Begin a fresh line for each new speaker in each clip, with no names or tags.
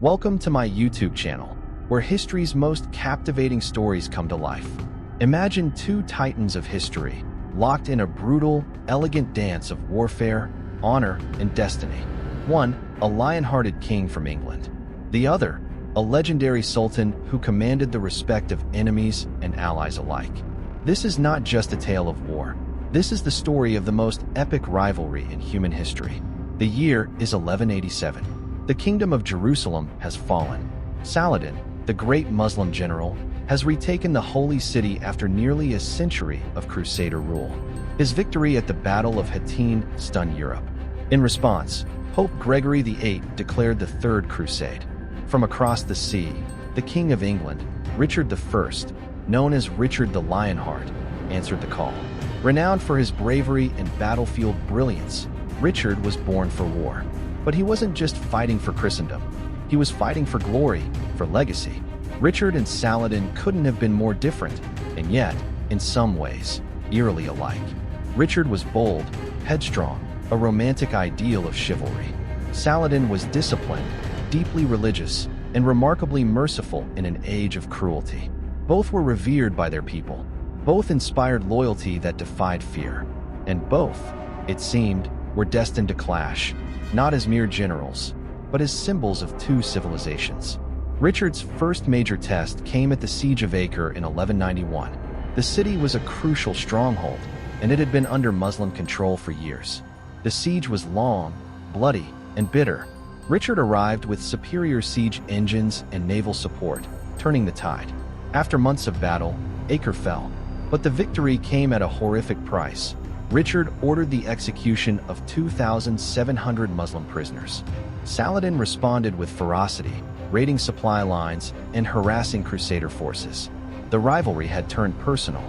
Welcome to my YouTube channel, where history's most captivating stories come to life. Imagine two titans of history, locked in a brutal, elegant dance of warfare, honor, and destiny. One, a lion-hearted king from England. The other, a legendary sultan who commanded the respect of enemies and allies alike. This is not just a tale of war. This is the story of the most epic rivalry in human history. The year is 1187. The kingdom of Jerusalem has fallen. Saladin, the great Muslim general, has retaken the holy city after nearly a century of Crusader rule. His victory at the Battle of Hattin stunned Europe. In response, Pope Gregory VIII declared the Third Crusade. From across the sea, the King of England, Richard I, known as Richard the Lionheart, answered the call. Renowned for his bravery and battlefield brilliance, Richard was born for war. But he wasn't just fighting for Christendom. He was fighting for glory, for legacy. Richard and Saladin couldn't have been more different, and yet, in some ways, eerily alike. Richard was bold, headstrong, a romantic ideal of chivalry. Saladin was disciplined, deeply religious, and remarkably merciful in an age of cruelty. Both were revered by their people. Both inspired loyalty that defied fear. And both, it seemed, were destined to clash, not as mere generals, but as symbols of two civilizations. Richard's first major test came at the Siege of Acre in 1191. The city was a crucial stronghold, and it had been under Muslim control for years. The siege was long, bloody, and bitter. Richard arrived with superior siege engines and naval support, turning the tide. After months of battle, Acre fell, but the victory came at a horrific price. Richard ordered the execution of 2,700 Muslim prisoners. Saladin responded with ferocity, raiding supply lines and harassing Crusader forces. The rivalry had turned personal.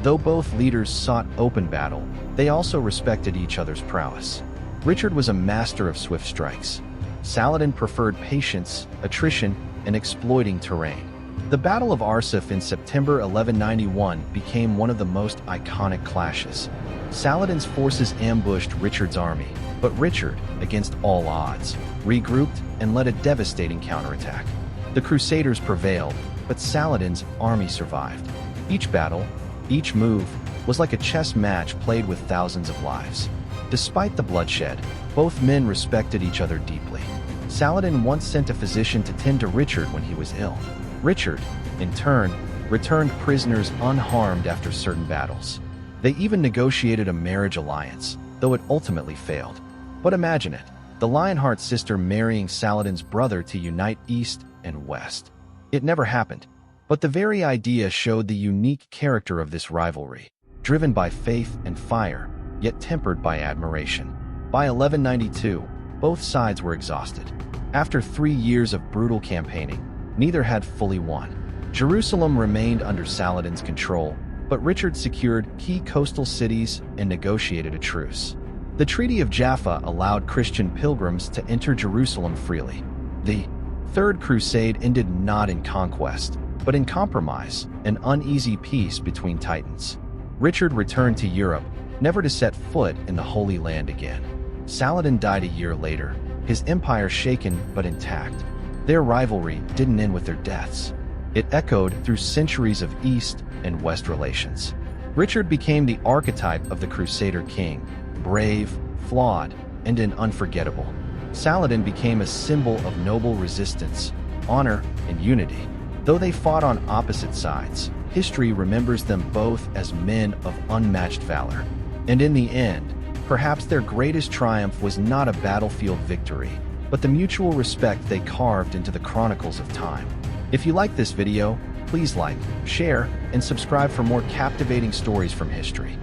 Though both leaders sought open battle, they also respected each other's prowess. Richard was a master of swift strikes. Saladin preferred patience, attrition, and exploiting terrain. The Battle of Arsuf in September 1191 became one of the most iconic clashes. Saladin's forces ambushed Richard's army, but Richard, against all odds, regrouped and led a devastating counterattack. The Crusaders prevailed, but Saladin's army survived. Each battle, each move, was like a chess match played with thousands of lives. Despite the bloodshed, both men respected each other deeply. Saladin once sent a physician to tend to Richard when he was ill. Richard, in turn, returned prisoners unharmed after certain battles. They even negotiated a marriage alliance, though it ultimately failed. But imagine it, the Lionheart sister marrying Saladin's brother to unite East and West. It never happened, but the very idea showed the unique character of this rivalry, driven by faith and fire, yet tempered by admiration. By 1192, both sides were exhausted. After 3 years of brutal campaigning, neither had fully won. Jerusalem remained under Saladin's control, but Richard secured key coastal cities and negotiated a truce. The Treaty of Jaffa allowed Christian pilgrims to enter Jerusalem freely. The Third Crusade ended not in conquest, but in compromise, an uneasy peace between titans. Richard returned to Europe, never to set foot in the Holy Land again. Saladin died a year later, his empire shaken but intact. Their rivalry didn't end with their deaths. It echoed through centuries of East and West relations. Richard became the archetype of the Crusader king, brave, flawed, and unforgettable. Saladin became a symbol of noble resistance, honor, and unity. Though they fought on opposite sides, history remembers them both as men of unmatched valor. And in the end, perhaps their greatest triumph was not a battlefield victory, but the mutual respect they carved into the chronicles of time. If you like this video, please like, share, and subscribe for more captivating stories from history.